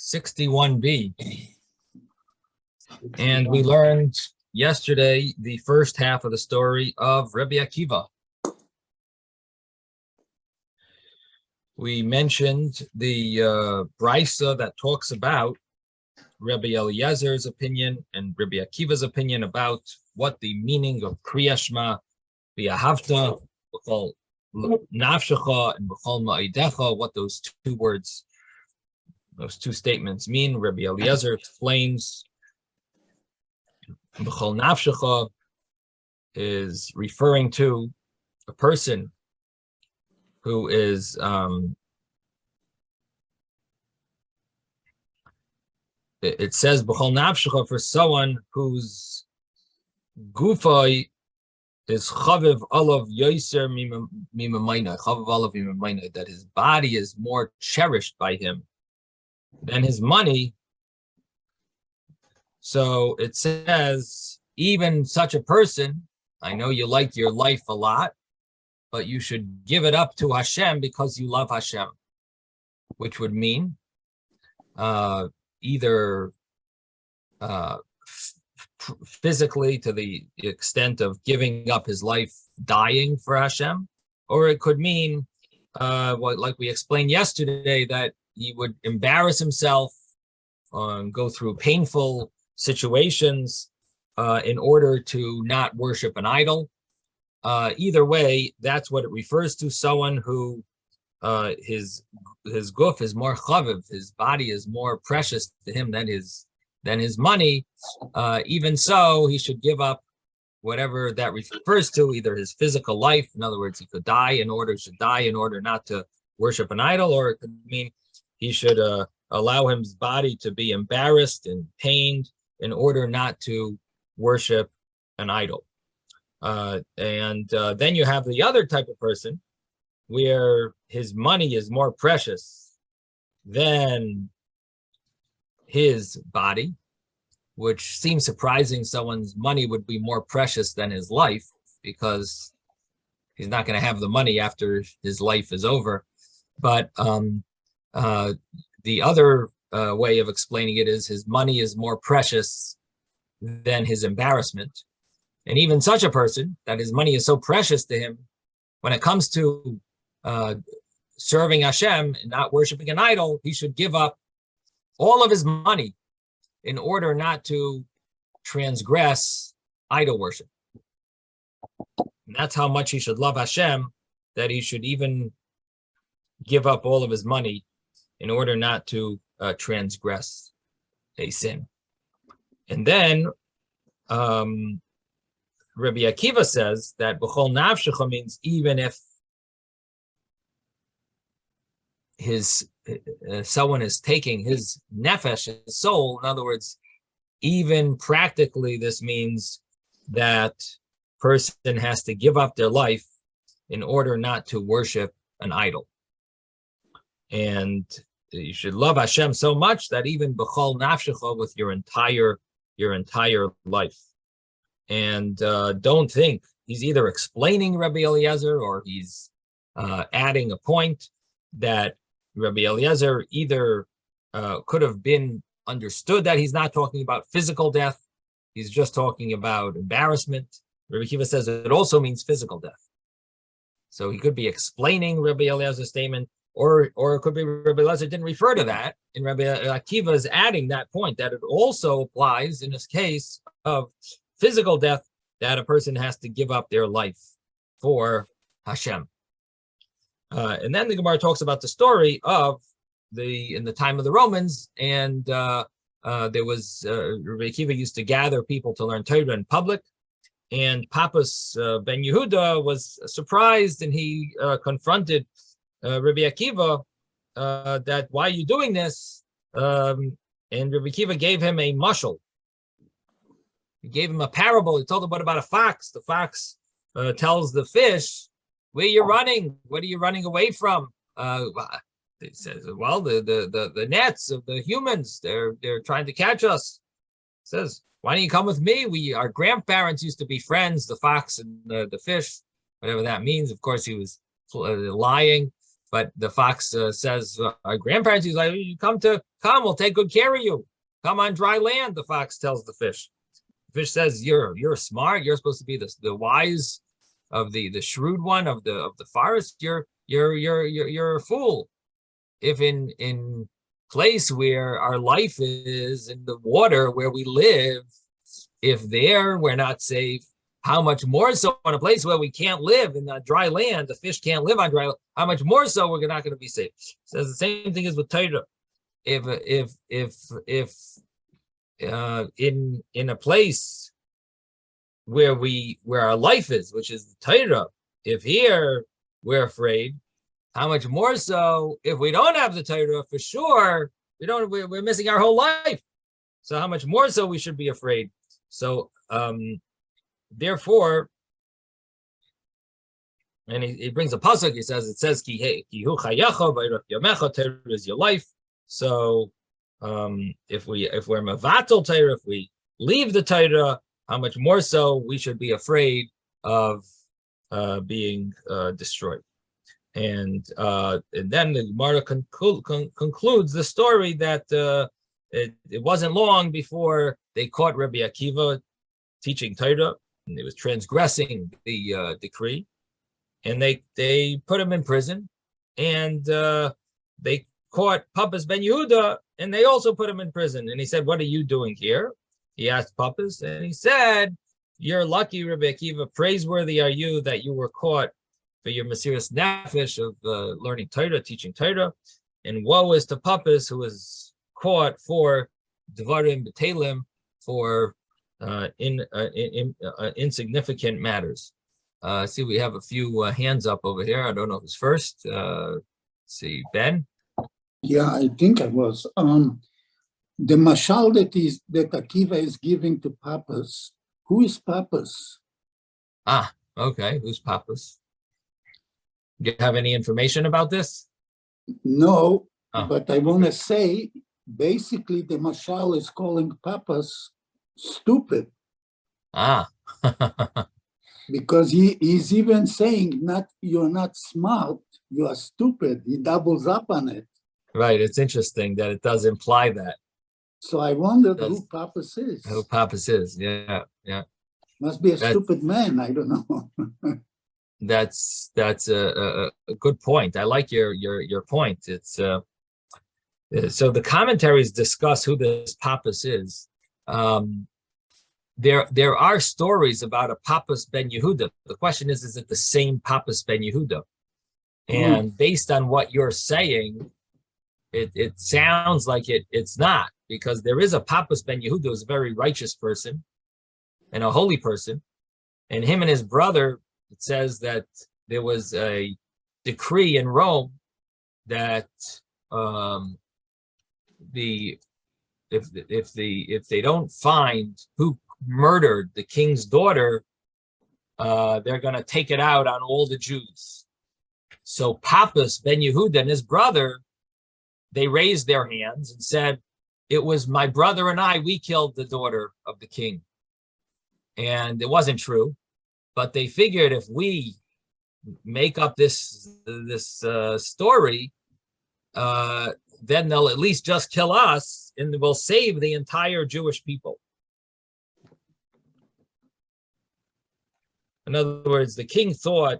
61b. And we learned yesterday the first half of the story of Rabbi Akiva. We mentioned the brisa that talks about Rabbi Eliezer's opinion and Rabbi Akiva's opinion about what the meaning of Kriya Shema, V'ahavta, B'chol Nafshecha, and B'chol Ma'idecha, what those two words, those two statements mean. Rabbi Eliezer explains B'chol Nafshecha is referring to a person who is it says B'chol Nafshecha for someone whose gufa is chaviv olav yoser mimamayna, chaviv olav mimamayna, that his body is more cherished by him than his money. So it says, even such a person, I know you like your life a lot, but you should give it up to Hashem because you love Hashem, which would mean either physically to the extent of giving up his life, dying for Hashem, or it could mean, like we explained yesterday, that he would embarrass himself, go through painful situations in order to not worship an idol. Either way, that's what it refers to, someone who his guf is more chaviv, his body is more precious to him than his money. Even so, he should give up whatever that refers to, either his physical life, in other words, he should die in order not to worship an idol, or it could mean he should allow his body to be embarrassed and pained in order not to worship an idol. And then you have the other type of person where his money is more precious than his body, which seems surprising. Someone's money would be more precious than his life, because he's not going to have the money after his life is over. But the other way of explaining it is his money is more precious than his embarrassment. And even such a person, that his money is so precious to him, when it comes to serving Hashem and not worshiping an idol, he should give up all of his money in order not to transgress idol worship. And that's how much he should love Hashem, that he should even give up all of his money in order not to transgress a sin. And then Rabbi Akiva says that B'chol Nafshecha means even if someone is taking his nefesh, his soul, in other words, even practically this means that person has to give up their life in order not to worship an idol. And you should love Hashem so much that even B'chol Nafshecha, with your entire life. And don't think he's either explaining Rabbi Eliezer or he's adding a point that Rabbi Eliezer either could have been understood that he's not talking about physical death, he's just talking about embarrassment. Rabbi Akiva says it also means physical death. So he could be explaining Rabbi Eliezer's statement, or it could be Rabbi Eliezer didn't refer to that, and Rabbi Akiva is adding that point, that it also applies in this case of physical death, that a person has to give up their life for Hashem. And then the Gemara talks about the story of in the time of the Romans, and there was Rabbi Akiva used to gather people to learn Torah in public, and Papas ben Yehuda was surprised, and he confronted Rabbi Akiva that, why are you doing this? And Rabbi Akiva gave him a mashal. He gave him a parable. He told him, what about a fox? The fox tells the fish, where you're running? What are you running away from? He says, well, the nets of the humans, they're trying to catch us. He says, why don't you come with me? Our grandparents used to be friends, the fox and the fish, whatever that means. Of course, he was lying. But the fox says, our grandparents, he's like, you come, we'll take good care of you. Come on dry land, the fox tells the fish. The fish says, you're smart. You're supposed to be the wise of the shrewd one of the forest. You're a fool. If in place where our life is, in the water where we live, if there we're not safe, how much more so in a place where we can't live in dry land, the fish can't live on dry land, how much more so we're not going to be safe. Says the same thing as with Torah. If in a place where our life is, which is the Torah, if here we're afraid, how much more so if we don't have the Torah, for sure, we're missing our whole life. So how much more so we should be afraid. So therefore, and he brings a pasuk. He says, "Ki hu chayacha v'irach yamecha." Torah is your life. So if we're mevatel Torah, if we leave the Torah, how much more so we should be afraid of being destroyed. And then the Gemara concludes the story that it wasn't long before they caught Rabbi Akiva teaching Torah, and he was transgressing the decree, and they put him in prison, and they caught Papas ben Yehuda, and they also put him in prison. And he said, "What are you doing here?" He asked Papas, and he said, "You're lucky, Rabbi Akiva. Praiseworthy are you that you were caught for your Mesiras Nefesh of learning Torah, teaching Torah, and woe is to Papas who was caught for Devarim B'Telim, for insignificant matters." See, we have a few hands up over here. I don't know who's first. See, Ben. Yeah, I think I was. The mashal that Akiva is giving to Papas. Who is Papas? Ah, okay. Who's Papas? Do you have any information about this? No, but I want to say, basically, the mashal is calling Papas stupid. Ah. Because he's even saying, you're not smart, you are stupid. He doubles up on it. Right. It's interesting that it does imply that. So I wondered who Papas is. Who Papas is, yeah. Must be a stupid man, I don't know. That's a good point. I like your point. It's so the commentaries discuss who this Papas is. There are stories about a Papas ben Yehuda. The question is it the same Papas ben Yehuda? And based on what you're saying, it sounds like it's not, because there is a Papas ben Yehuda who's a very righteous person and a holy person, and him and his brother. It says that there was a decree in Rome that if they don't find who murdered the king's daughter, they're going to take it out on all the Jews. So Papas ben Yehuda and his brother, they raised their hands and said, "It was my brother and I, we killed the daughter of the king." And it wasn't true. But they figured if we make up this story, then they'll at least just kill us, and we'll save the entire Jewish people. In other words, the king thought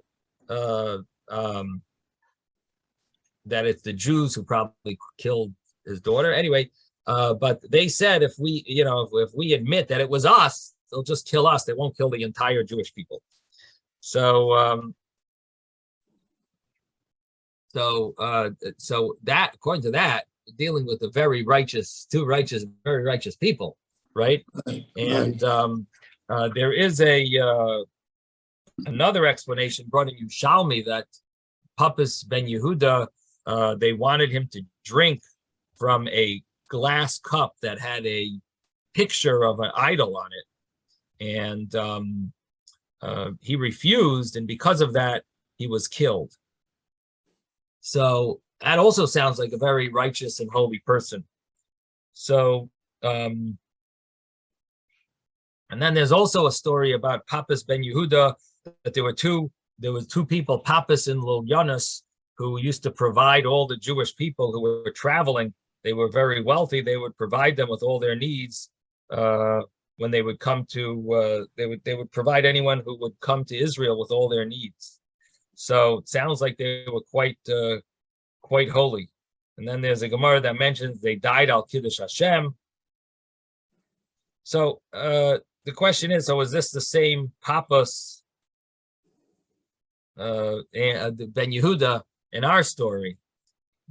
that it's the Jews who probably killed his daughter. Anyway, but they said if we admit that it was us, they'll just kill us. They won't kill the entire Jewish people. So that, according to that, dealing with the very righteous people, right? And there is another explanation brought in Yerushalmi that Papas ben Yehuda, they wanted him to drink from a glass cup that had a picture of an idol on it. And he refused, and because of that, he was killed. So that also sounds like a very righteous and holy person. So, and then there's also a story about Papas ben Yehuda, that there were two people, Papas and Lil Yonus, who used to provide all the Jewish people who were traveling. They were very wealthy. They would provide them with all their needs when they would come to. They would provide anyone who would come to Israel with all their needs. So it sounds like they were quite holy. And then there's a Gemara that mentions they died al Kiddush Hashem. So the question is, so is this the same Papas Ben Yehuda in our story?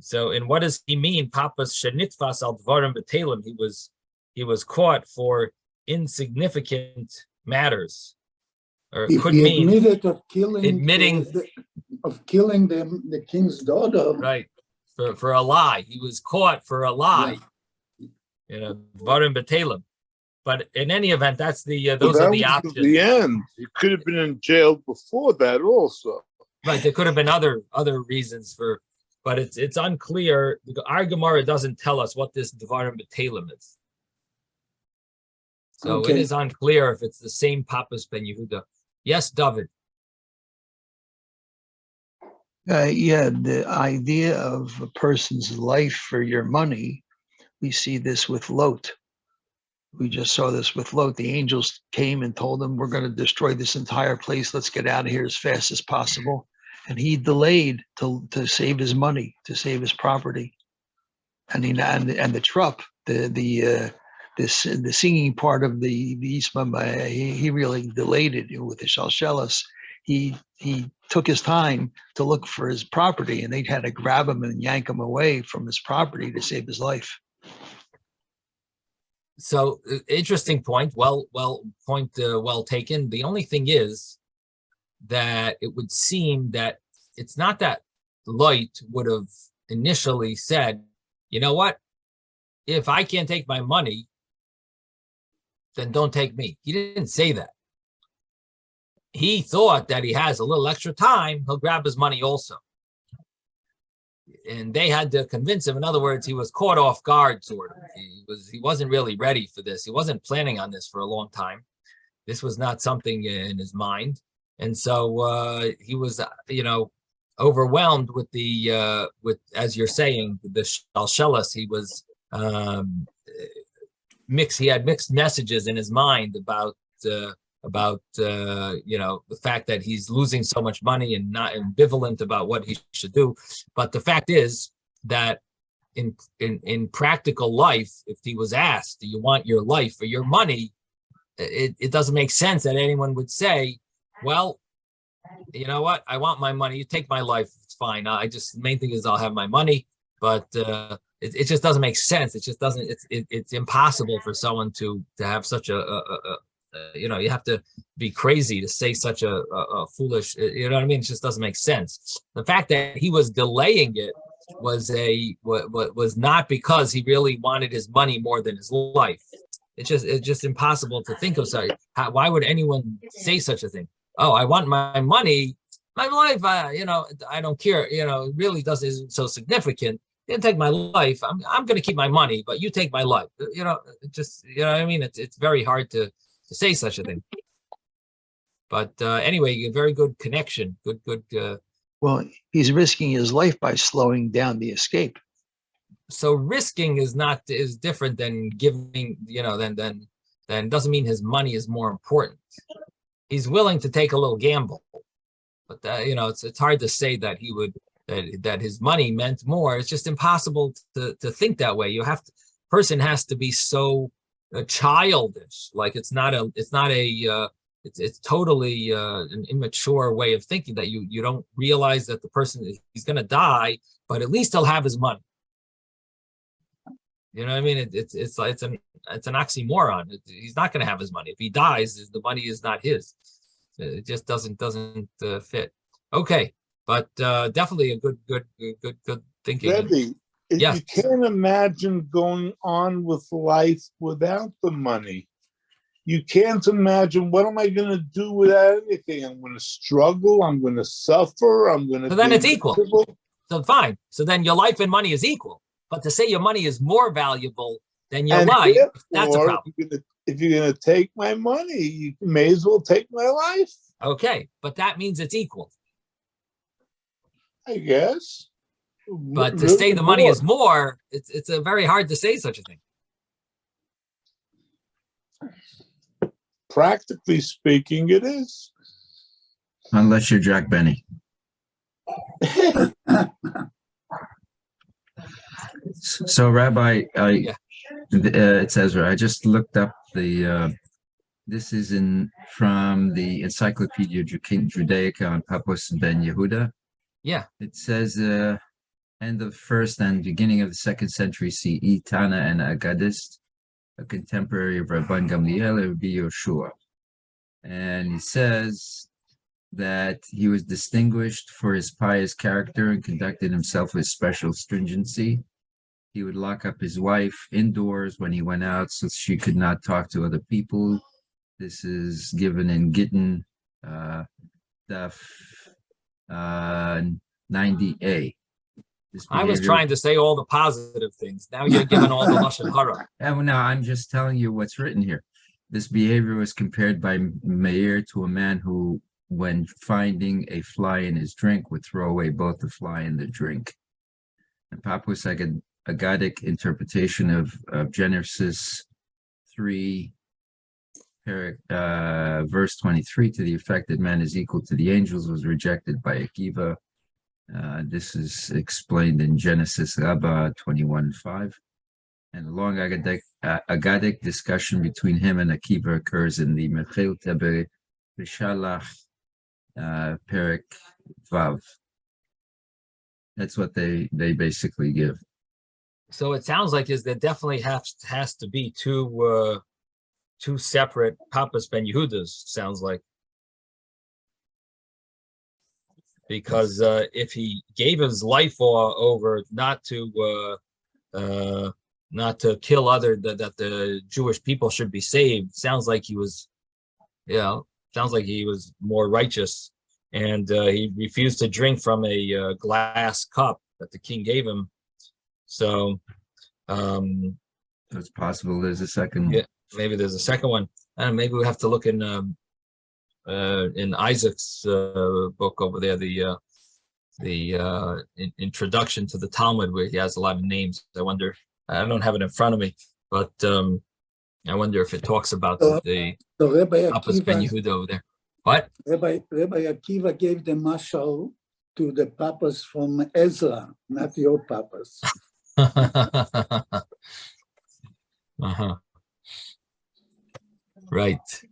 So, and what does he mean? Papas shenitfas al dvarim b'telim. He was caught for insignificant matters, or it could mean admitted of killing admitting the king's daughter. Right, for a lie. He was caught for a lie. Yeah. Dvarim b'telim. But in any event, that's those are the options. The end. He could have been in jail before that also. Right, there could have been other reasons for, but it's unclear. Our Gemara doesn't tell us what this Dvarim B'Telim is. So It is unclear if it's the same Papas Ben Yehuda. Yes, David. The idea of a person's life for your money, we see this with Lot. We just saw this with Lot. The angels came and told him, we're going to destroy this entire place. Let's get out of here as fast as possible. And he delayed to save his money, to save his property. And the trup, the singing part of the Isma, he really delayed it with the Shalshelas. He took his time to look for his property, and they had to grab him and yank him away from his property to save his life. So interesting point. Well taken. The only thing is that it would seem that it's not that Lot would have initially said, you know what, if I can't take my money, then don't take me. He didn't say that. He thought that he has a little extra time, he'll grab his money also. And they had to convince him. In other words, he was caught off guard, sort of. He wasn't really ready for this. He wasn't planning on this for a long time. This was not something in his mind, and so he was, overwhelmed with as you're saying, the shalshelas. He was mixed. He had mixed messages in his mind about the fact that he's losing so much money and not ambivalent about what he should do. But the fact is that in practical life, if he was asked, do you want your life or your money, it doesn't make sense that anyone would say, well, you know what, I want my money, you take my life, it's fine. The main thing is I'll have my money. But it just doesn't make sense. It just doesn't, it's impossible for someone to have such you have to be crazy to say such a foolish, you know what I mean? It just doesn't make sense. The fact that he was delaying it was not because he really wanted his money more than his life. It's just impossible to think of such. Why would anyone say such a thing? Oh, I want my money, my life. I don't care. It really isn't so significant. You can take my life. I'm going to keep my money, but you take my life. You know what I mean? It's very hard to say such a thing. But anyway, a very good connection. Good. Well, he's risking his life by slowing down the escape. So risking is different than giving, then doesn't mean his money is more important. He's willing to take a little gamble, but it's hard to say that he would, that his money meant more. It's just impossible to think that way. Person has to be so childish. Like it's totally an immature way of thinking, that you don't realize that the person, he's going to die, but at least he'll have his money. You know what I mean? It's an oxymoron. He's not going to have his money. If he dies, the money is not his. It just doesn't fit. Okay, but definitely a good thinking. Rebbe, Yes. You can't imagine going on with life without the money. You can't imagine, what am I going to do without anything? I'm going to struggle. I'm going to suffer. I'm going to. So then it's equal. So fine. So then your life and money is equal. But to say your money is more valuable than your life, that's a problem. If you're going to take my money, you may as well take my life. Okay, but that means it's equal. I guess. But to say the money is more, it's a very hard to say such a thing. Practically speaking, it is. Unless you're Jack Benny. So, Rabbi, it says, I just looked up the. This is from the Encyclopedia Judaica on Papus Ben Yehuda. Yeah. It says, end of first and beginning of the 2nd century CE, Tana and Agadist, a contemporary of Rabban Gamliel and Rabbi Yoshua. And he says that he was distinguished for his pious character and conducted himself with special stringency. He would lock up his wife indoors when he went out so she could not talk to other people. This is given in Gittin, Daf 90a. I was trying to say all the positive things. Now you're giving all the lashon hara. No, I'm just telling you what's written here. This behavior was compared by Meir to a man who, when finding a fly in his drink, would throw away both the fly and the drink. And Papus Agadic interpretation of Genesis 3, verse 23, to the effect that man is equal to the angels, was rejected by Akiva. This is explained in Genesis Rabbah 21:5. And a long Agadic discussion between him and Akiva occurs in the Mechil Teber Rishalach Perek Vav. That's what they basically give. So it sounds like there definitely has to be two separate Papas Ben Yehudas, sounds like. Because if he gave his life over not to kill that the Jewish people should be saved, sounds like he was more righteous, and he refused to drink from a glass cup that the king gave him. So it's possible there's a second. Yeah, maybe there's a second one. And maybe we have to look in Isaac's book over there, the introduction to the Talmud, where he has a lot of names. I wonder. I don't have it in front of me, but I wonder if it talks about the Papas Ben Yehuda over there. What? Rabbi Akiva gave the mashal to the papas from Ezra, not your papas. Uh-huh. Right.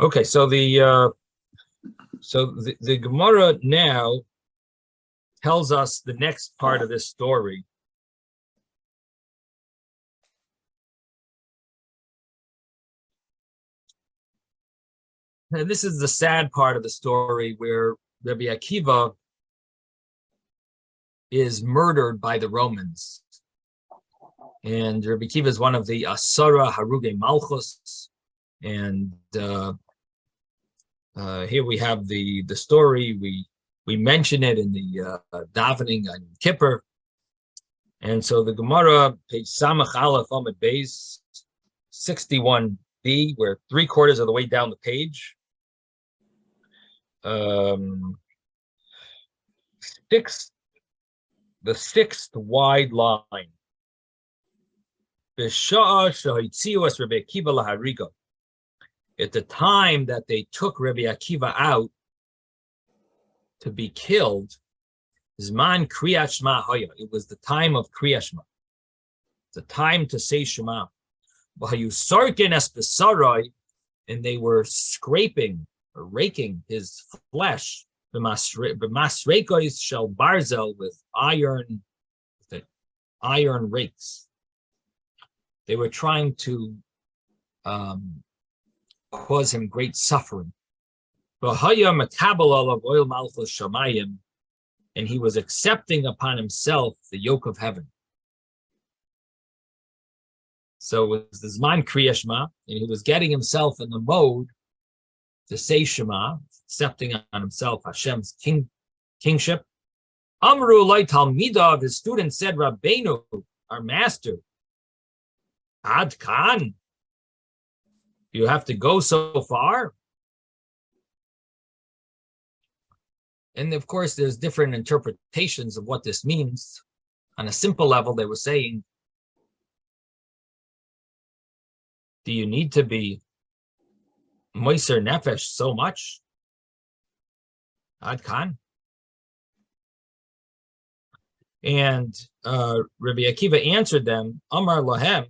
Okay, so the Gemara now tells us the next part of this story. And this is the sad part of the story, where Rabbi Akiva is murdered by the Romans. And Rabbi Akiva is one of the Asara Haruge Malchus. And here we have the story. We mention it in the davening on Kippur. And so the Gemara, page Samach Aleph Amud Beis, 61b, we're 3/4 of the way down the page. The sixth wide line. At the time that they took Rabbi Akiva out to be killed, Zman Kriyat Shema Haya. It was the time of Kriyat Shema. The time to say Shema. And they were scraping or raking his flesh. B'masrekois shel barzel, with iron rakes. They were trying to cause him great suffering. And he was accepting upon himself the yoke of heaven. So it was the Zman Kriya Shema, and he was getting himself in the mode to say Shema, accepting on himself Hashem's kingship. Amru Lai Talmidav, his students said, Rabbeinu, our master, Ad Khan, you have to go so far? And of course, there's different interpretations of what this means. On a simple level, they were saying, do you need to be moiser nefesh so much? Ad kan. And Rabbi Akiva answered them, Amar Lahem.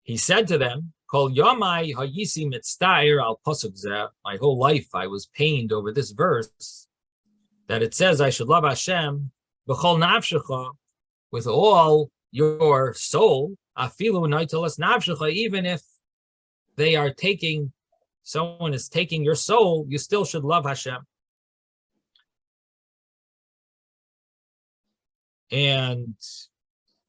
He said to them, Kol Yamai Hayisi Mitztair al Pasuk Zeh. My whole life I was pained over this verse that it says I should love Hashem b'chol nafshecha, with all your soul, afilu naitalas nafshecha, even if someone is taking your soul, you still should love Hashem. And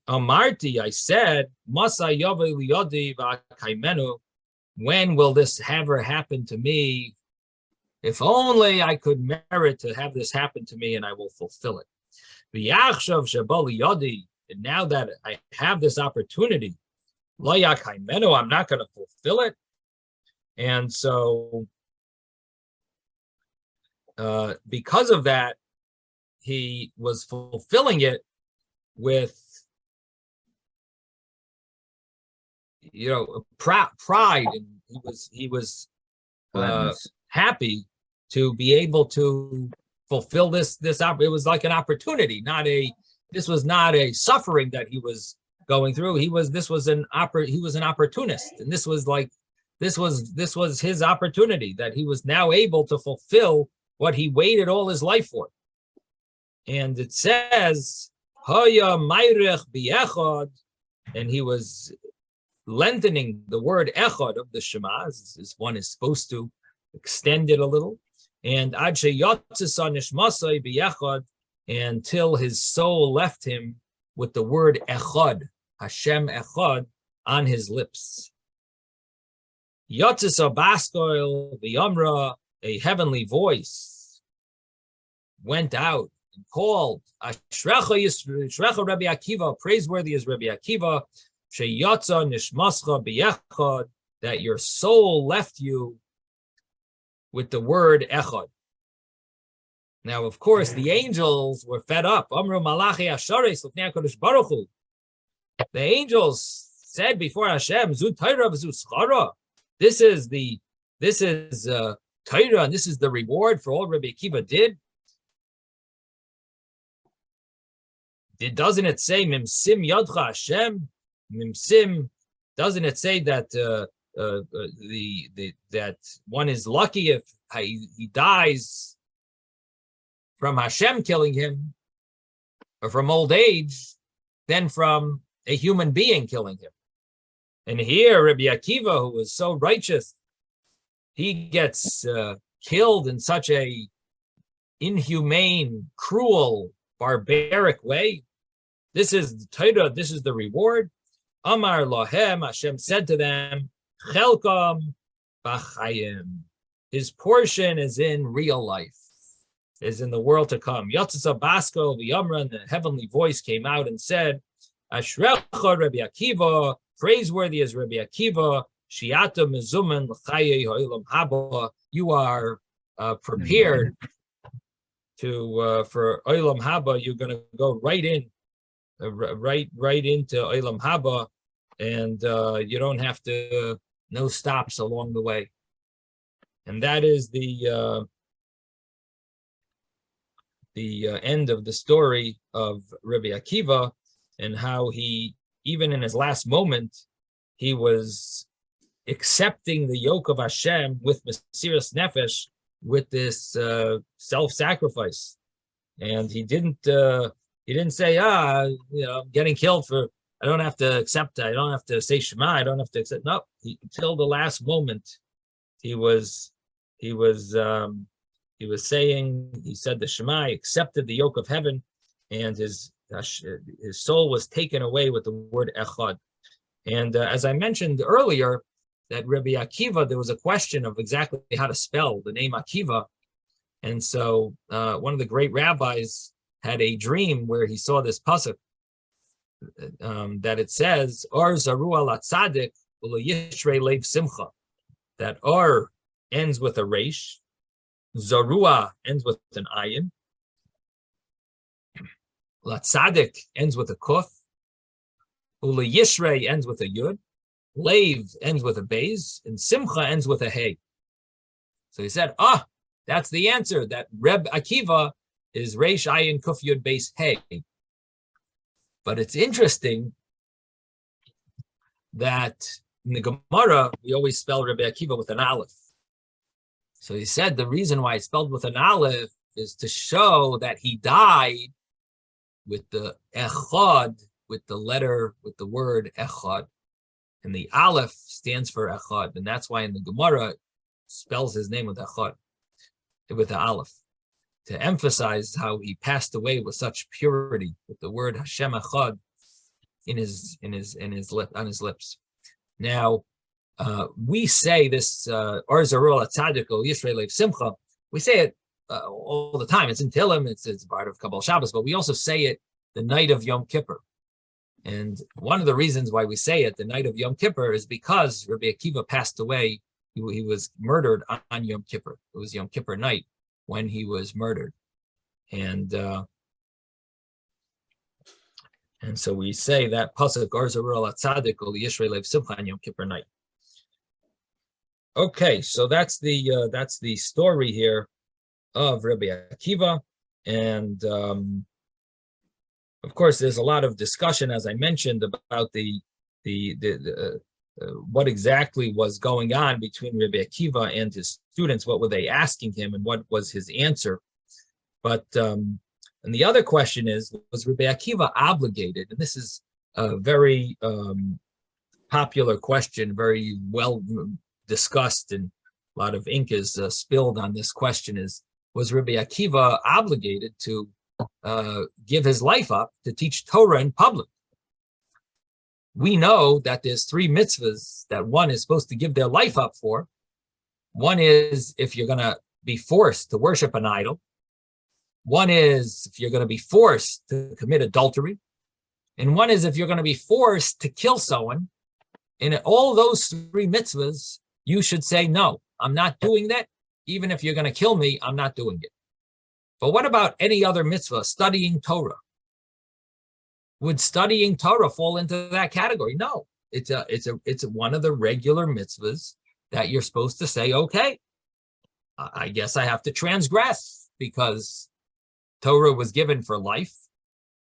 Amarti, I said, Masa Yaveh liyodi v'akaimenu, when will this ever happen to me? If only I could merit to have this happen to me, and I will fulfill it. V'yachshav shabali yodi, and now that I have this opportunity, lo yakaimenu, I'm not going to fulfill it. And so, because of that, he was fulfilling it with, pride, and he was happy to be able to fulfill this. It was like an opportunity, this was not a suffering that he was going through. He was an opportunist, and this was his opportunity, that he was now able to fulfill what he waited all his life for. And it says, Haya Mayrech Biechad, and he was lengthening the word echad of the Shema, as one is supposed to extend it a little. And Ad sheyatzisa nishmasai biechad, until his soul left him with the word echad, Hashem echad, on his lips. Yatzisa baskoil v'yamra, a heavenly voice went out and called, Ashrecha Rabbi Akiva, praiseworthy is Rabbi Akiva, Sheyatza nishmascha b'yechad, that your soul left you with the word echad. Now, of course, the angels were fed up. Amru malachi asharis l'fnei HaKadosh Baruch Hu. The angels said before Hashem, Zu Torah v'zu schara. This is Torah, and this is the reward for all Rabbi Akiva did. Doesn't it say Mimsim Yadcha Hashem? Mimsim, doesn't it say that that one is lucky if he dies from Hashem killing him, or from old age, than from a human being killing him? And here, Rabbi Akiva, who was so righteous, he gets killed in such a inhumane, cruel, barbaric way. This is the Torah, this is the reward. Amar Lahem, Hashem said to them, Chelkam b'chayim. His portion is in real life, is in the world to come. Yatzisa basko v'yamra, and the heavenly voice came out and said, Ashrecha Rabbi Akiva, praiseworthy is Rabbi Akiva, Shiata mezuman l'chaye ha'olam haba. You are prepared for olam haba. You're going to go right into olam haba, and you don't have to, no stops along the way. And that is the end of the story of Rabbi Akiva, and how he, even in his last moment, he was accepting the yoke of Hashem with Mesiras Nefesh, with this self-sacrifice. And he didn't say, I'm getting killed for, I don't have to accept, I don't have to say Shema, I don't have to accept. No, until the last moment, he saying, he said the Shema, accepted the yoke of heaven, and his soul was taken away with the word echad. And as I mentioned earlier, that Rabbi Akiva, there was a question of exactly how to spell the name Akiva. And so one of the great rabbis had a dream where he saw this pasuk that it says, Or zaru al tzadik u'lo yishrei leiv simcha, that Or ends with a resh, Zarua ends with an ayin. Latzadik ends with a kuf. Ula Yishrei ends with a yud. Leiv ends with a beis. And Simcha ends with a hey. So he said, that's the answer, that Reb Akiva is Reish Ayin Kuf Yud Beis Hey. But it's interesting that in the Gemara, we always spell Reb Akiva with an aleph. So he said the reason why it's spelled with an aleph is to show that he died with the echad, with the word echad. And the aleph stands for echad. And that's why in the Gemara, it spells his name with echad, with the aleph, to emphasize how he passed away with such purity, with the word Hashem echad on his lips. Now, we say this Or Zarul Atzadik Yisrael Leiv Simcha. We say it all the time. It's in Tehillim. It's part of Kabbalah Shabbos, but we also say it the night of Yom Kippur. And one of the reasons why we say it the night of Yom Kippur is because Rabbi Akiva passed away. He was murdered on Yom Kippur. It was Yom Kippur night when he was murdered, and so we say that pasuk Or Zarul Atzadik Yisrael Leiv Simcha on Yom Kippur night. Okay, so that's the story here of Rabbi Akiva, and of course, there's a lot of discussion, as I mentioned, about the what exactly was going on between Rabbi Akiva and his students. What were they asking him, and what was his answer? But and the other question is, was Rabbi Akiva obligated? And this is a very popular question, very well discussed, and a lot of ink is spilled on this question. Was Rabbi Akiva obligated to give his life up to teach Torah in public? We know that there's 3 mitzvahs that one is supposed to give their life up for. One is if you're going to be forced to worship an idol. One is if you're going to be forced to commit adultery. And one is if you're going to be forced to kill someone. In all those 3 mitzvahs, you should say, no, I'm not doing that. Even if you're going to kill me, I'm not doing it. But what about any other mitzvah, studying Torah? Would studying Torah fall into that category? No, it's one of the regular mitzvahs that you're supposed to say, okay, I guess I have to transgress because Torah was given for life.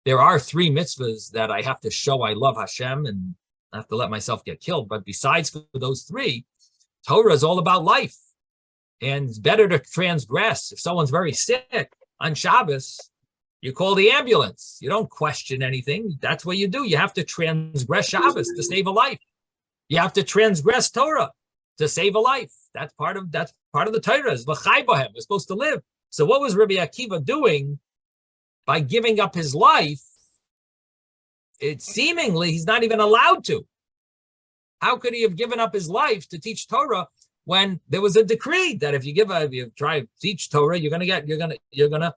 There are 3 mitzvahs that I have to show I love Hashem and I have to let myself get killed. But besides for those 3, Torah is all about life. And it's better to transgress. If someone's very sick on Shabbos, you call the ambulance. You don't question anything. That's what you do. You have to transgress Shabbos to save a life. You have to transgress Torah to save a life. That's part of the Torah. Is l'chai bohem. We're supposed to live. So what was Rabbi Akiva doing by giving up his life? It seemingly he's not even allowed to. How could he have given up his life to teach Torah when there was a decree that if you try to teach Torah, you're gonna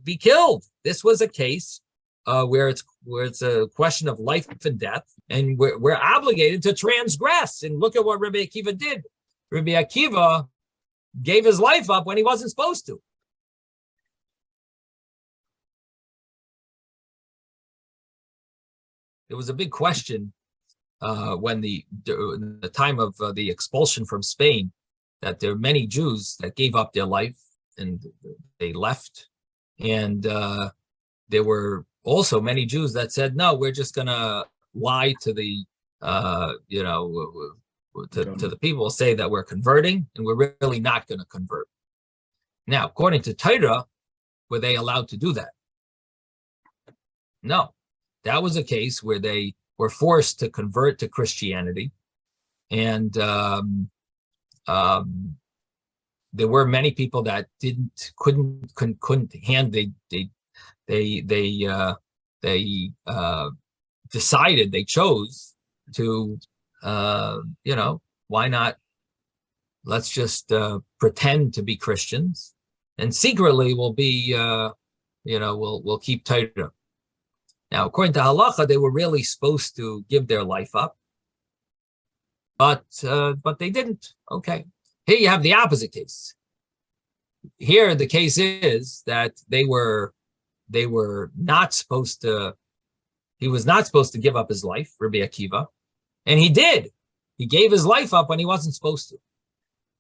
be killed? This was a case where it's a question of life and death, and we're obligated to transgress. And look at what Rabbi Akiva did. Rabbi Akiva gave his life up when he wasn't supposed to. There was a big question when the time of the expulsion from Spain, that there are many Jews that gave up their life and they left, and there were also many Jews that said, no, we're just gonna lie to the to the people, say that we're converting, and we're really not going to convert. Now, according to Torah, were they allowed to do that? No, that was a case where they were forced to convert to Christianity, and there were many people that couldn't decided, they chose to why not, let's just pretend to be Christians, and secretly we'll be we'll keep Torah. Now, according to halacha, they were really supposed to give their life up, but they didn't. Okay, here you have the opposite case. here the case is that they were not supposed to, he was not supposed to give up his life, Rabbi Akiva, and he did. He gave his life up when he wasn't supposed to.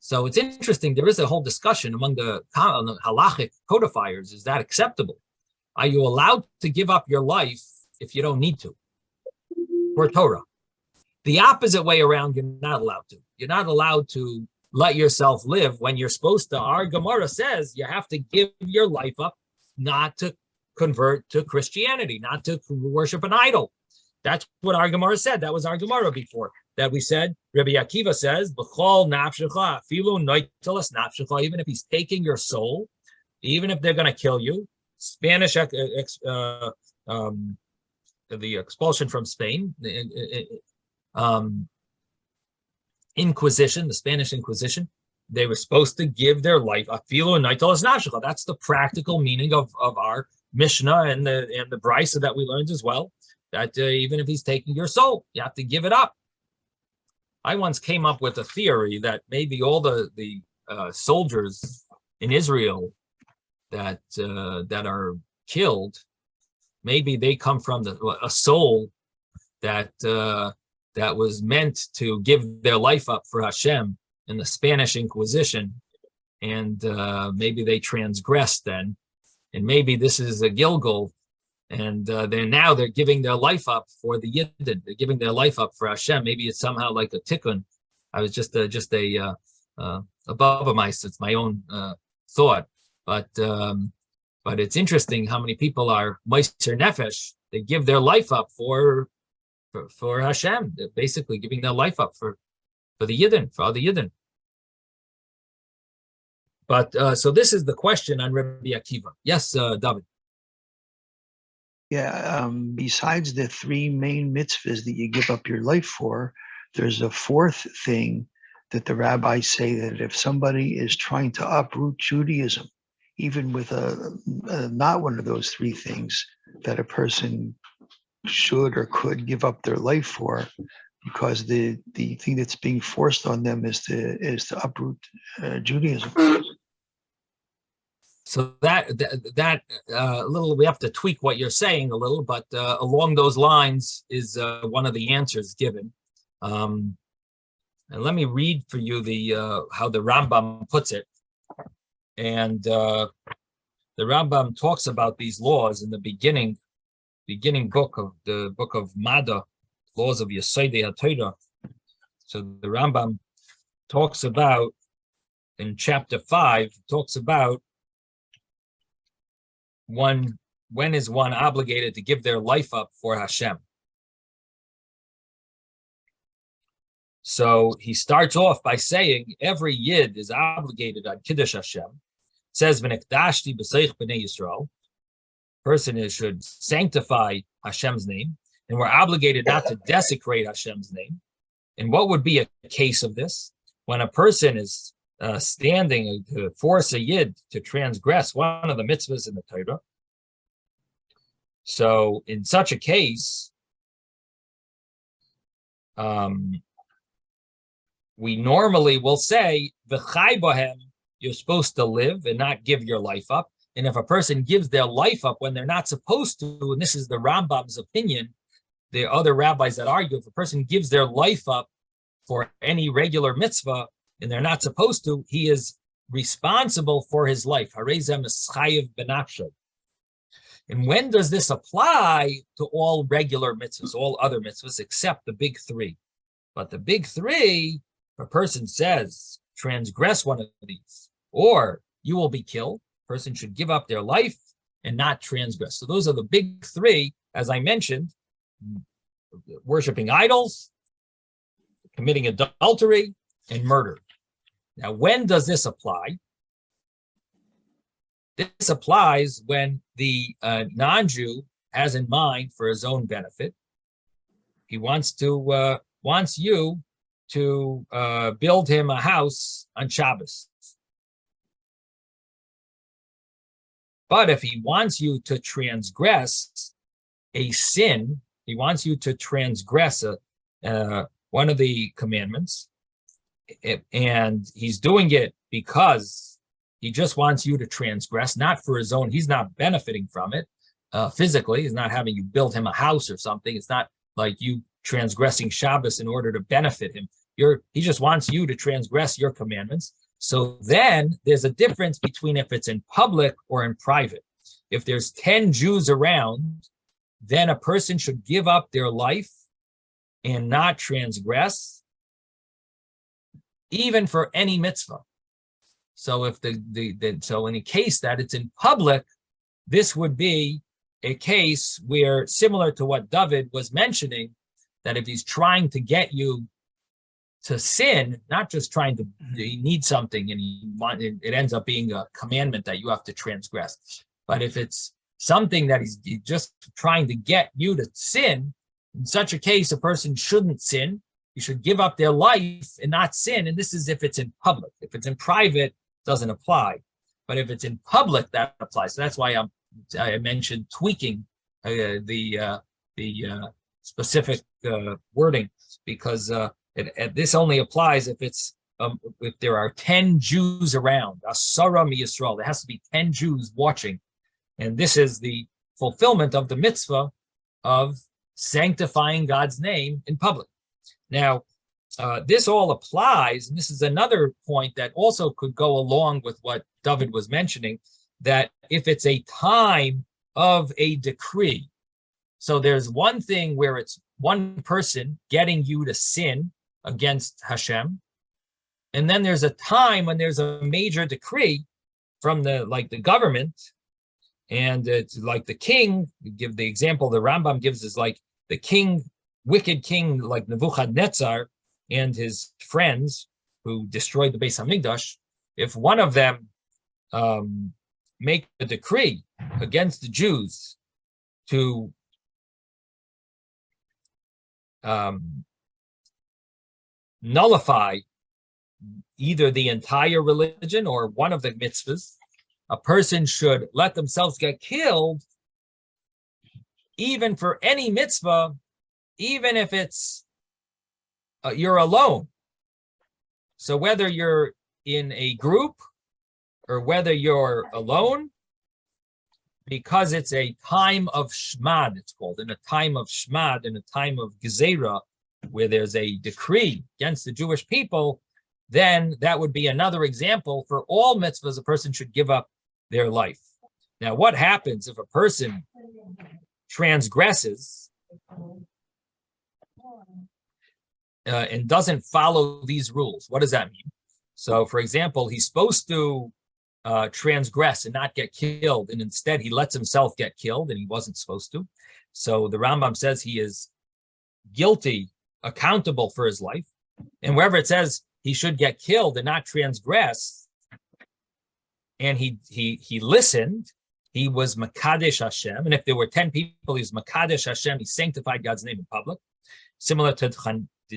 So it's interesting. There is a whole discussion among the halachic codifiers. Is that acceptable? Are you allowed to give up your life if you don't need to for Torah? The opposite way around, you're not allowed to. You're not allowed to let yourself live when you're supposed to. Our Gemara says you have to give your life up, not to convert to Christianity, not to worship an idol. That's what our Gemara said. That was our Gemara before. That we said, Rabbi Akiva says, B'chol nafshecha, afilu noitelas nafshecha, even if he's taking your soul, even if they're going to kill you. Spanish, the expulsion from Spain, Inquisition, the Spanish Inquisition, they were supposed to give their life. Afilu noitelas nafshecha. That's the practical meaning of our Mishnah and the Brisa that we learned as well. That even if he's taking your soul, you have to give it up. I once came up with a theory that maybe all the soldiers in Israel that are killed, maybe they come from a soul that was meant to give their life up for Hashem in the Spanish Inquisition, and maybe they transgressed then, and maybe this is a Gilgal. And they're giving their life up for the Yidden. They're giving their life up for Hashem. Maybe it's somehow like a tikkun. I was just a above mice. It's my own thought, but it's interesting how many people are meiser nefesh. They give their life up for Hashem. They're basically giving their life up for the Yidden, for other Yidden. But so this is the question on Rabbi Akiva. Yes, David. Yeah, besides the three main mitzvahs that you give up your life for, there's a fourth thing that the rabbis say, that if somebody is trying to uproot Judaism, even with not one of those three things, that a person should or could give up their life for, because the thing that's being forced on them is to uproot Judaism. So that little, we have to tweak what you're saying a little, but along those lines is one of the answers given. And let me read for you how the Rambam puts it. And the Rambam talks about these laws in the beginning book of the book of Mada, laws of Yesodei HaTorah. So the Rambam talks about in chapter 5, talks about when is one obligated to give their life up for Hashem? So he starts off by saying every Yid is obligated on Kiddush Hashem. It says, "V'nekdashti b'seich b'nei Yisrael." Person should sanctify Hashem's name, and we're obligated not to desecrate Hashem's name. And what would be a case of this? When a person is standing to force a Yid to transgress one of the mitzvahs in the Torah. So in such a case, we normally will say, V'chai bohem, you're supposed to live and not give your life up. And if a person gives their life up when they're not supposed to, and this is the Rambam's opinion, the other rabbis that argue, if a person gives their life up for any regular mitzvah, and they're not supposed to, he is responsible for his life. And when does this apply to all regular mitzvahs, all other mitzvahs, except the big three? But the big three, if a person says, transgress one of these, or you will be killed, a person should give up their life and not transgress. So those are the big three, as I mentioned, worshiping idols, committing adultery, and murder. Now, when does this apply? This applies when the non-Jew has in mind for his own benefit. He wants you to build him a house on Shabbos. But if he wants you to transgress a sin, he wants you to transgress one of the commandments, and he's doing it because He just wants you to transgress, not for his own. He's not benefiting from it physically. He's not having you build him a house or something. It's not like you transgressing Shabbos in order to benefit him. He just wants you to transgress your commandments. So then there's a difference between if it's in public or in private. If there's 10 Jews around, then a person should give up their life and not transgress, even for any mitzvah. So if so in a case that it's in public, this would be a case where, similar to what David was mentioning, that if he's trying to get you to sin, not just trying to, he needs something and it ends up being a commandment that you have to transgress. But if it's something that he's just trying to get you to sin, in such a case, a person shouldn't sin. You should give up their life and not sin. And this is if it's in public. If it's in private, it doesn't apply. But if it's in public, that applies. So that's why I mentioned tweaking the specific wording, because this only applies if if there are 10 Jews around. Asara mi Yisrael. There has to be 10 Jews watching. And this is the fulfillment of the mitzvah of sanctifying God's name in public. Now, this all applies, and this is another point that also could go along with what David was mentioning, that if it's a time of a decree, so there's one thing where it's one person getting you to sin against Hashem, and then there's a time when there's a major decree from the government, and it's like the king. Give the example the Rambam gives is like the king, wicked king like Nebuchadnezzar and his friends who destroyed the Beis Hamikdash. If one of them make a decree against the Jews to nullify either the entire religion or one of the mitzvahs, a person should let themselves get killed even for any mitzvah, even if it's you're alone. So whether you're in a group or whether you're alone, because it's a time of shmad, it's called, in a time of shmad, in a time of gezerah, where there's a decree against the Jewish people, then that would be another example for all mitzvahs. A person should give up their life. Now, what happens if a person transgresses and doesn't follow these rules? What does that mean? So, for example, he's supposed to transgress and not get killed, and instead he lets himself get killed, and he wasn't supposed to. So the Rambam says he is guilty, accountable for his life. And wherever it says he should get killed and not transgress, and he listened, he was Makadesh Hashem. And if there were 10 people, he was Makadesh Hashem. He sanctified God's name in public. Similar to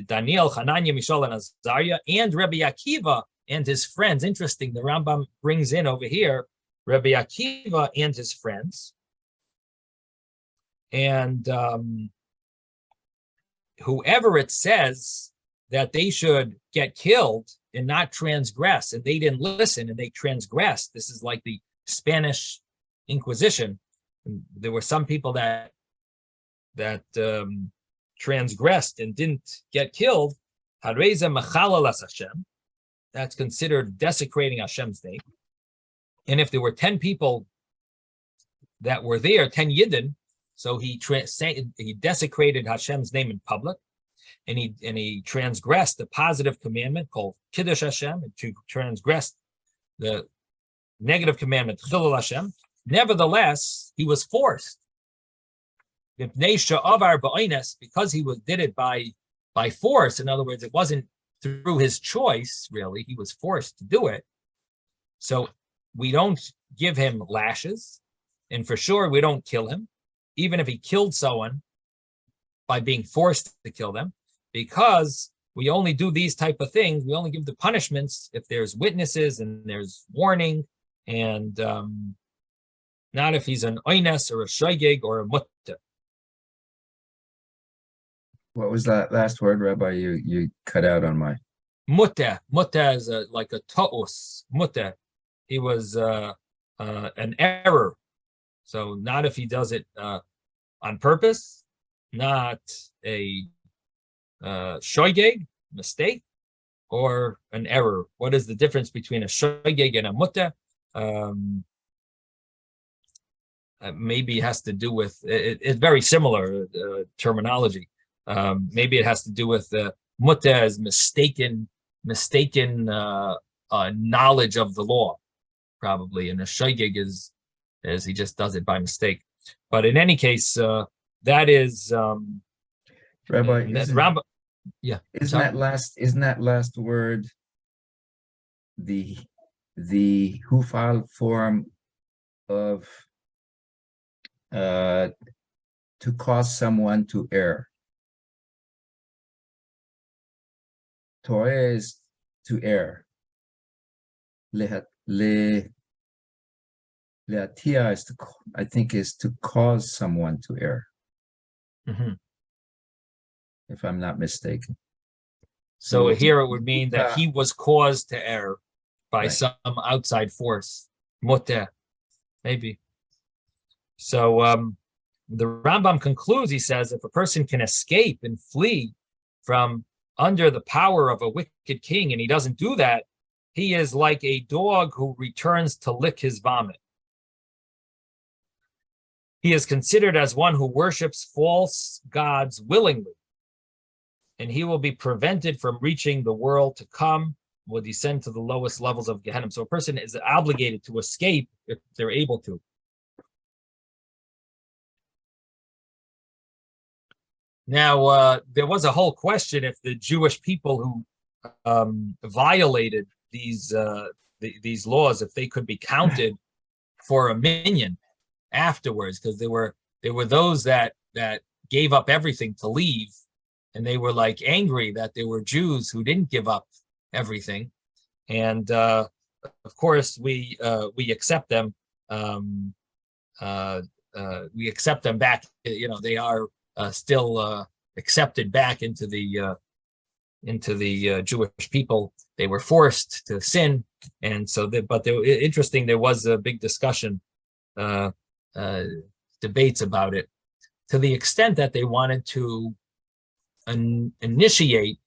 Daniel, Hananiah, Mishael, and Azariah, and Rabbi Akiva and his friends. Interesting, the Rambam brings in over here Rabbi Akiva and his friends. And whoever it says that they should get killed and not transgress, and they didn't listen and they transgressed. This is like the Spanish Inquisition. There were some people that transgressed and didn't get killed. Hareza machalalas Hashem. That's considered desecrating Hashem's name. And if there were 10 people that were there, 10 Yidden, so he desecrated Hashem's name in public, and he transgressed the positive commandment called Kiddush Hashem, and to transgress the negative commandment Chilul Hashem. Nevertheless, he was forced. Because he did it by force. In other words, it wasn't through his choice, really. He was forced to do it. So we don't give him lashes, and for sure we don't kill him, even if he killed someone by being forced to kill them, because we only do these type of things. We only give the punishments if there's witnesses and there's warning, and not if he's an oines or a shoygig or a mutta. What was that last word, Rabbi? You cut out on my... Mutta. Mutta is like a to'os. Mutta. an error. So not if he does it on purpose, not a shoygeg, mistake, or an error. What is the difference between a shoygeg and a mutter? Maybe it has to do with it's very similar terminology. Maybe it has to do with mutter as mistaken knowledge of the law, probably, and a shoygeg is he just does it by mistake. But in any case, that is Rabbi, yeah. Isn't that last word the hufal form of to cause someone to err? Torah is to err. Leatia is to, I think, is to cause someone to err. Mm-hmm. If I'm not mistaken. So here it would mean that he was caused to err by some outside force. Moteh, maybe. So the Rambam concludes, he says, if a person can escape and flee from under the power of a wicked king, and he doesn't do that, he is like a dog who returns to lick his vomit. He is considered as one who worships false gods willingly, and he will be prevented from reaching the world to come, will descend to the lowest levels of Gehenna. So a person is obligated to escape if they're able to. Now, there was a whole question if the Jewish people who violated these laws, if they could be counted for a minyan afterwards, because there were those that gave up everything to leave, and they were like angry that there were Jews who didn't give up everything, and of course we accept them. We accept them back. They are still accepted back into the Jewish people. They were forced to sin, and so interesting. There was a big discussion, debates about it, to the extent that they wanted to initiate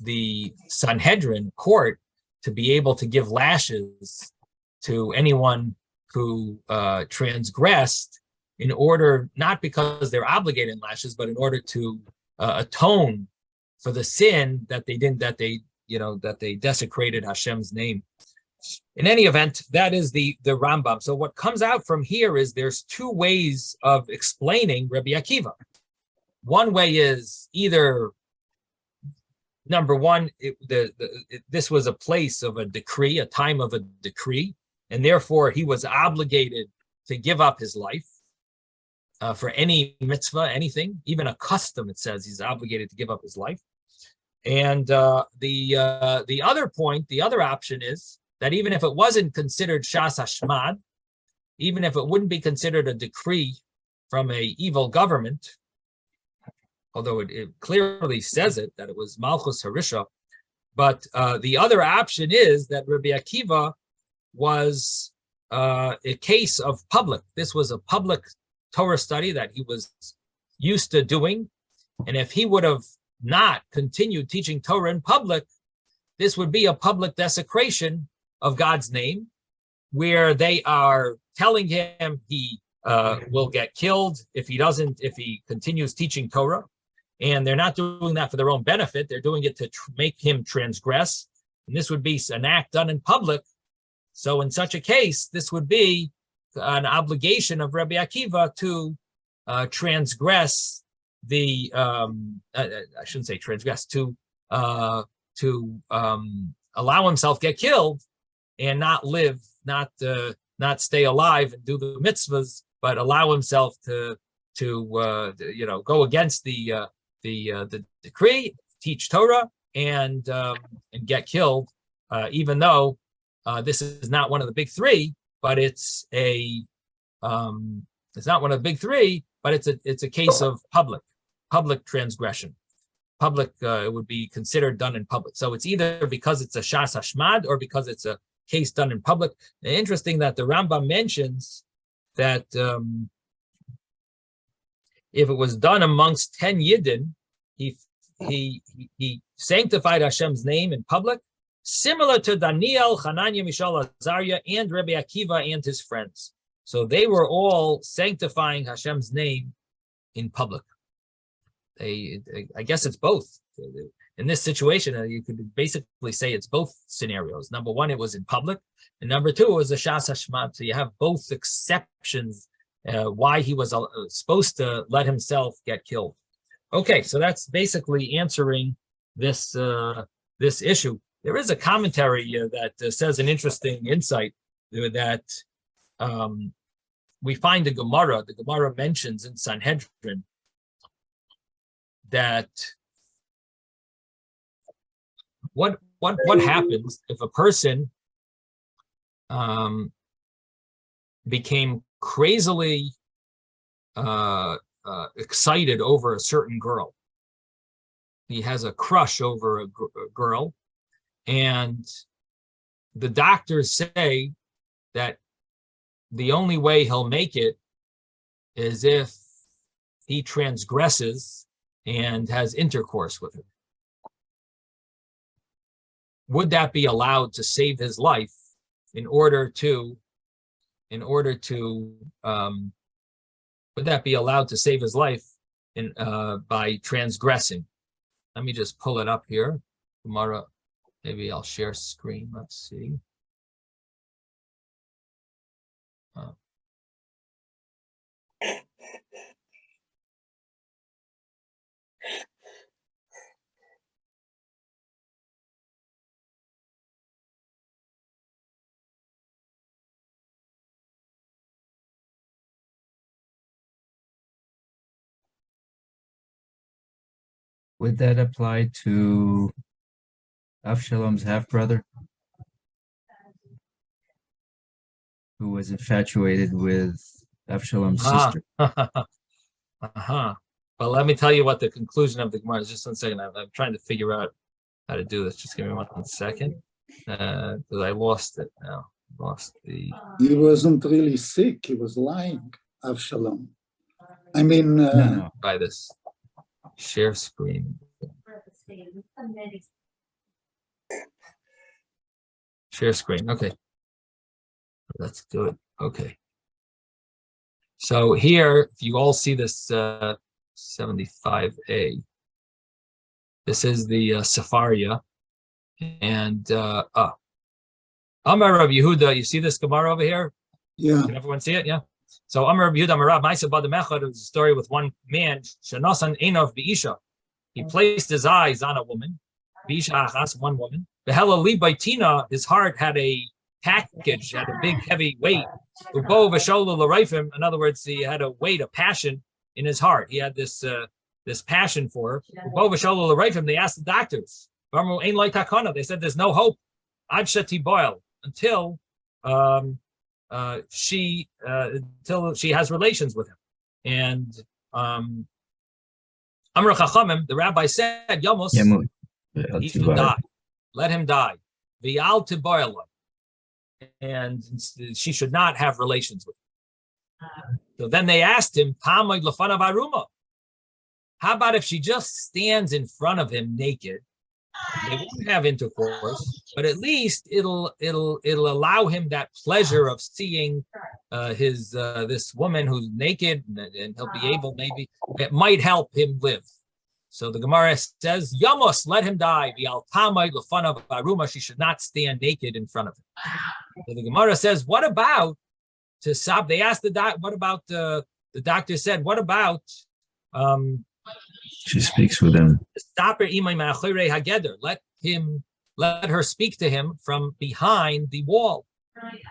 the Sanhedrin court to be able to give lashes to anyone who transgressed, in order, not because they're obligated in lashes, but in order to atone for the sin that they desecrated Hashem's name. In any event, that is the Rambam. So what comes out from here is there's two ways of explaining Rabbi Akiva. One way is either, number one, this was a place of a decree, a time of a decree, and therefore he was obligated to give up his life for any mitzvah, anything, even a custom. It says he's obligated to give up his life. And the other point, the other option is that even if it wasn't considered Shas Hashmad, even if it wouldn't be considered a decree from a evil government, although it clearly says that it was Malchus Harisha, but the other option is that Rabbi Akiva was a case of public. This was a public Torah study that he was used to doing, and if he would have not continued teaching Torah in public, this would be a public desecration of God's name, where they are telling him he will get killed if he continues teaching Torah. And they're not doing that for their own benefit. They're doing it to make him transgress. And this would be an act done in public. So in such a case, this would be an obligation of Rabbi Akiva to transgress the, I shouldn't say transgress, to allow himself get killed and not live, not stay alive and do the mitzvahs, but allow himself to go against the decree, teach Torah, and get killed, even though this is not one of the big three, but it's not one of the big three, but it's a case of public transgression. Public, it would be considered done in public. So it's either because it's a Shas Hashmad or because it's a case done in public. And interesting that the Rambam mentions that if it was done amongst 10 Yidden, he sanctified Hashem's name in public, similar to Daniel, Hananiah, Mishael, Azariah, and Rabbi Akiva and his friends. So they were all sanctifying Hashem's name in public. I guess it's both. In this situation, you could basically say it's both scenarios. Number one, it was in public, and number two, it was a Shas Hashmad. So you have both exceptions why he was supposed to let himself get killed. Okay, so that's basically answering this this issue. There is a commentary that says an interesting insight that we find the Gemara. The Gemara mentions in Sanhedrin that what happens if a person became crazily excited over a certain girl. He has a crush over a girl, and the doctors say that the only way he'll make it is if he transgresses and has intercourse with her. Would that be allowed to save his life would that be allowed to save his life by transgressing? Let me just pull it up here. Tomorrow, maybe I'll share screen. Let's see. Would that apply to Avshalom's half-brother, who was infatuated with Avshalom's sister? Well, let me tell you what the conclusion of the Gemara is. Just 1 second. I'm trying to figure out how to do this. Just give me 1 second, because I lost it now. He wasn't really sick. He was lying, Avshalom. I mean, No. By this share screen. Share screen. Okay. Let's do it. Okay. So here, if you all see this 75a, this is the Sefaria. And Amar Rav Yehuda, you see this Gemara over here? yeah. Can everyone see it? Yeah. So Amar Rav Yehuda Amar Rav Ma'aseh B'Adam Echad, it was a story with one man, Shenosan Einov B'Isha. He placed his eyes on a woman, B'Isha Achas, one woman. Behela Li Baitina, his heart had a package, had a big heavy weight. Ubo V'Shola L'Reifim, in other words, he had a weight, a passion in his heart. He had this passion for her. Ubo V'Shola L'Reifim, they asked the doctors. They said there's no hope. Ad Shati Boil, until she has relations with him. And Amr Chachamim, the rabbi said, Yamos, he should die. Let him die. V'al Tiboil, and she should not have relations with him. So then they asked him, how about if she just stands in front of him naked? They won't have intercourse, but at least it'll allow him that pleasure of seeing this woman who's naked, and he'll be able, maybe it might help him live. So the Gemara says, Yamos, let him die. She should not stand naked in front of him. So the Gemara says, what about to stop? They asked the doctor said, what about She speaks with him. Let her speak to him from behind the wall.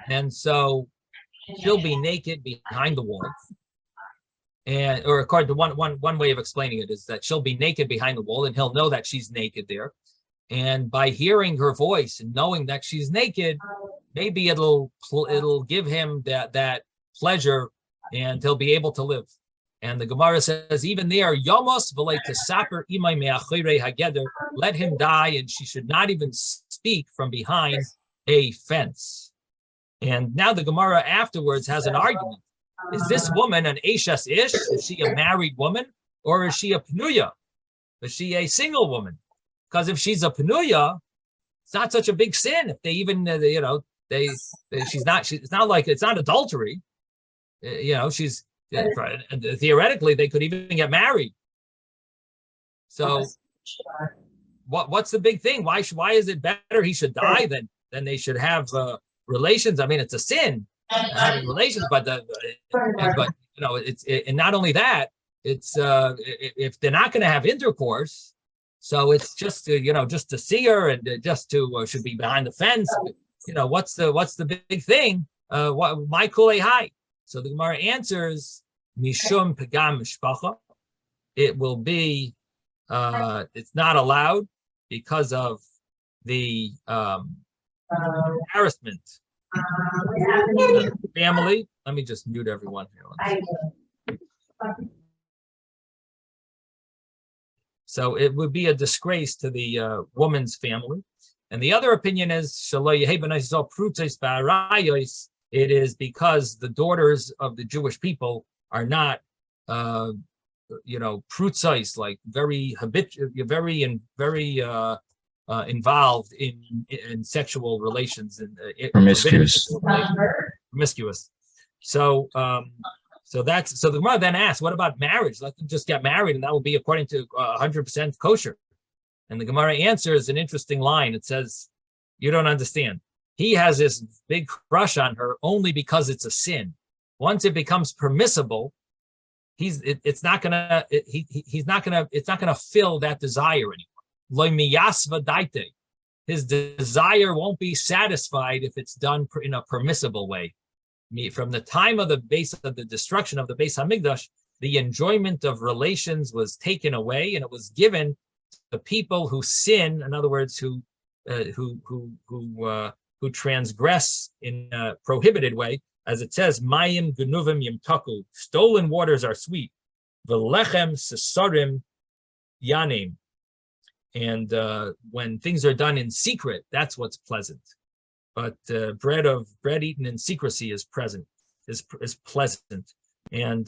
And so she'll be naked behind the wall. And or according to one way of explaining it is that she'll be naked behind the wall, and he'll know that she's naked there. And by hearing her voice and knowing that she's naked, maybe it'll give him that pleasure, and he'll be able to live. And the Gemara says, even there, Yomos v'lei tesaper imay me'achorei hageder, let him die, and she should not even speak from behind a fence. And now the Gemara afterwards has an argument. Is this woman an Eishes Ish? Is she a married woman? Or is she a Pnuya? Is she a single woman? Because if she's a Pnuya, it's not such a big sin. If they even, she's not, it's not like, it's not adultery. She's, theoretically, they could even get married. So what's the big thing? Why is it better he should die than they should have relations? I mean, it's a sin having relations, but it's and not only that, it's if they're not going to have intercourse, so it's just just to see her and just to should be behind the fence. What's the big thing? My kulei hai. So the Gemara answers mishum pegam mishpacha. It will be it's not allowed because of the harassment family. Let me just mute everyone here. So it would be a disgrace to the woman's family. And the other opinion is it is because the daughters of the Jewish people are not prutzais, like very involved in sexual relations and promiscuous. So the Gemara then asks, what about marriage? Let them just get married, and that will be according to 100% kosher. And the Gemara answers an interesting line. It says, "You don't understand. He has this big crush on her only because it's a sin. Once it becomes permissible, it's not gonna fill that desire anymore. His desire won't be satisfied if it's done in a permissible way. From the time of the destruction of the Beis Hamikdash, the enjoyment of relations was taken away, and it was given to people who sin. In other words, who transgress in a prohibited way, as it says, "Mayim genuvim yimtaku." Stolen waters are sweet. V'lechem sesarim yanim. And when things are done in secret, that's what's pleasant. But bread eaten in secrecy is pleasant. And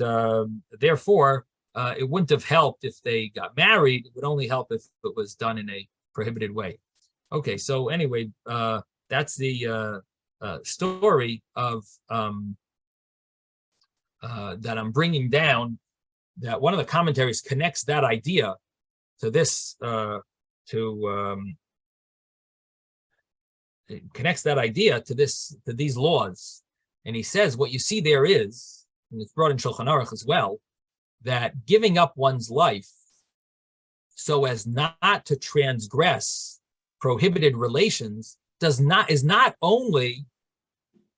therefore, it wouldn't have helped if they got married. It would only help if it was done in a prohibited way. Okay, so anyway, that's the story of that I'm bringing down. That one of the commentaries connects that idea to this connects that idea to these laws, and he says what you see there is, and it's brought in Shulchan Aruch as well, that giving up one's life so as not to transgress prohibited relations is not only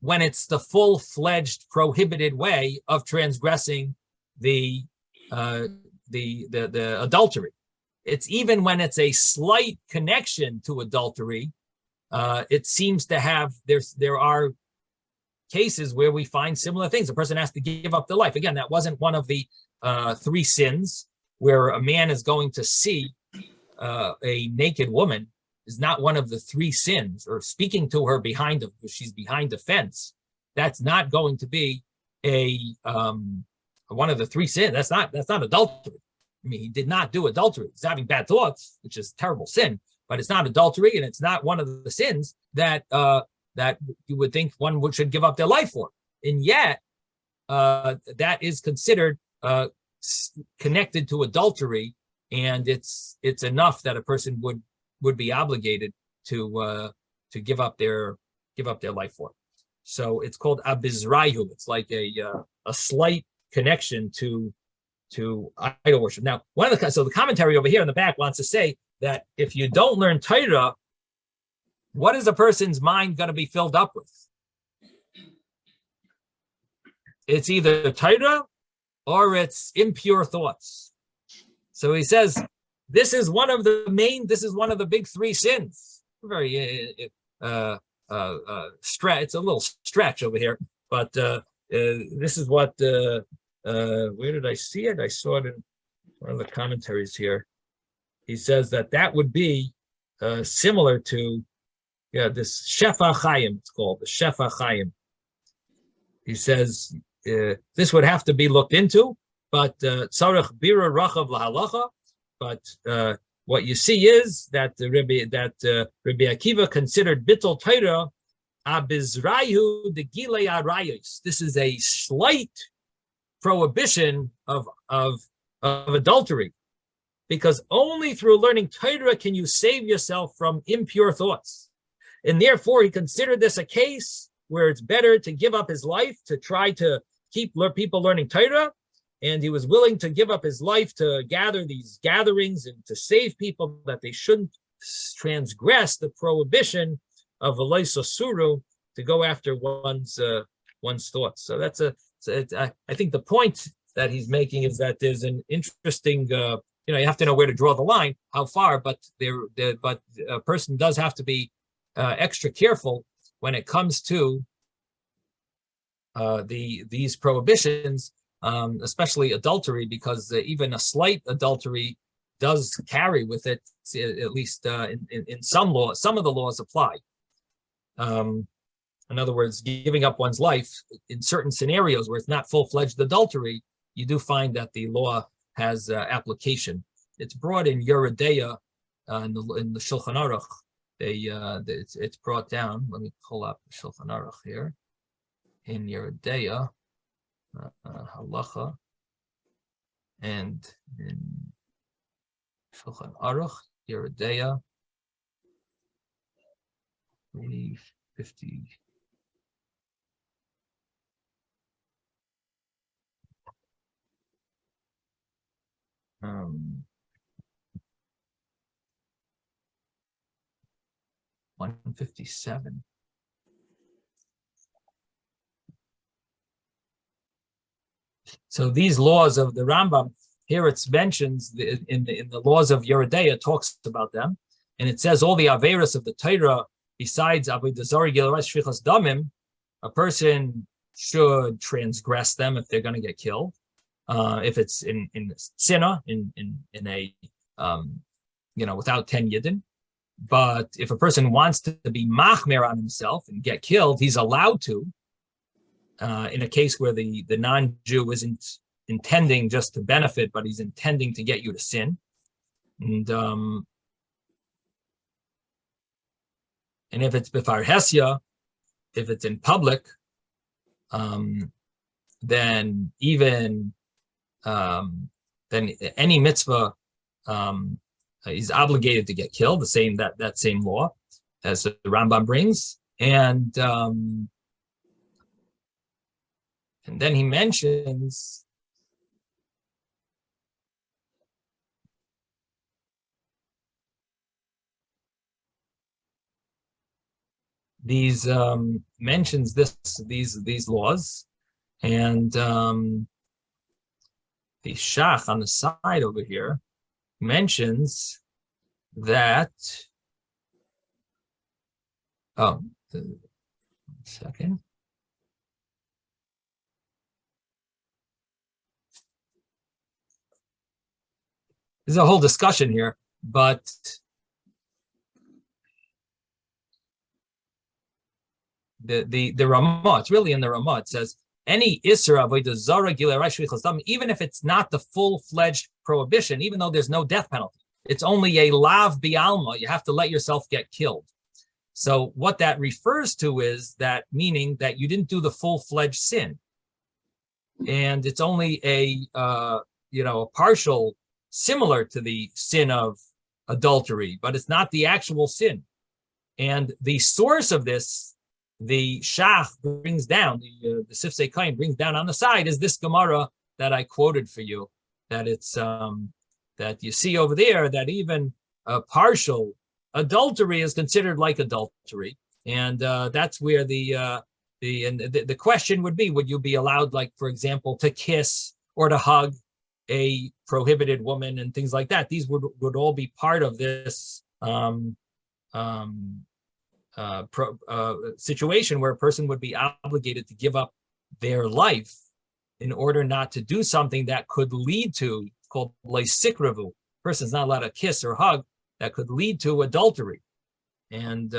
when it's the full-fledged prohibited way of transgressing the adultery. It's even when it's a slight connection to adultery. It seems to have, there are cases where we find similar things. A person has to give up their life. Again, that wasn't one of the three sins where a man is going to see a naked woman is not one of the three sins, or speaking to her she's behind the fence. That's not going to be one of the three sins. That's not adultery. I mean, he did not do adultery. He's having bad thoughts, which is terrible sin, but it's not adultery, and it's not one of the sins that you would think one should give up their life for. And yet, that is considered connected to adultery, and it's enough that a person would be obligated to give up their life for. So it's called abizrayu. It's like a slight connection to idol worship. Now, so the commentary over here in the back wants to say that if you don't learn Torah, what is a person's mind going to be filled up with? It's either Torah or it's impure thoughts. So he says, this is one of the big three sins. Very stretch. It's a little stretch over here, but this is what. Where did I see it? I saw it in one of the commentaries here. He says that would be similar to this Shefa Chaim, it's called the Shefa Chaim. He says this would have to be looked into, but tzarech bira rachav lahalacha. But what you see is that Rabbi Akiva considered bittul Torah abizrayu de gilei arayos. This is a slight prohibition of adultery, because only through learning Torah can you save yourself from impure thoughts. And therefore, he considered this a case where it's better to give up his life to try to keep people learning Torah. And he was willing to give up his life to gather these gatherings and to save people, that they shouldn't transgress the prohibition of Eloi Sosuru, to go after one's thoughts. So that's I think the point that he's making is that there's an interesting, you have to know where to draw the line, how far, but a person does have to be extra careful when it comes to these prohibitions, especially adultery, because even a slight adultery does carry with it, at least in some laws, some of the laws apply. In other words, giving up one's life in certain scenarios where it's not full-fledged adultery, you do find that the law has application. It's brought in Yeridea in the Shulchan Aruch. It's brought down. Let me pull up the Shulchan Aruch here in Yeridea, Halacha, and in Shulchan Aruch, Yeridea, 350. Um, 157. So these laws of the Rambam, here it mentions in the laws of Yeridea, talks about them, and it says all the averos of the Torah, besides avodah zarah, giluras, shfichas damim, a person should transgress them if they're going to get killed. If it's in sinah, in a without 10 yidden. But if a person wants to be machmer on himself and get killed, he's allowed to. In a case where the non-Jew isn't intending just to benefit, but he's intending to get you to sin. And if it's b'far hesya, if it's in public, then even then any mitzvah is obligated to get killed. The same that same law as the Rambam brings, and then he mentions these these laws, and the Shach on the side over here mentions that. Oh, 1 second. There's a whole discussion here, but the Ramah, it's really in the Ramah, it says any Isra avodah zarah gilei shfichas damim, even if it's not the full-fledged prohibition, even though there's no death penalty, it's only a lav bialma. You have to let yourself get killed. So what that refers to is that, meaning that you didn't do the full-fledged sin, and it's only a partial, similar to the sin of adultery, but it's not the actual sin. And the source of this, the Shach brings down, the Sifsei Kain brings down on the side, is this Gemara that I quoted for you, that it's that you see over there, that even a partial adultery is considered like adultery, and that's where the question would be: would you be allowed, like for example, to kiss or to hug a prohibited woman and things like that? These would all be part of this situation where a person would be obligated to give up their life in order not to do something that could lead to, it's called leisikravu. Person's not allowed to kiss or hug that could lead to adultery. And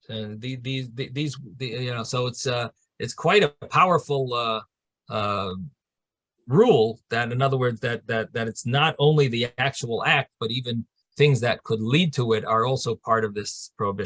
And so it's quite a powerful rule that, in other words, that it's not only the actual act, but even things that could lead to it are also part of this prohibition.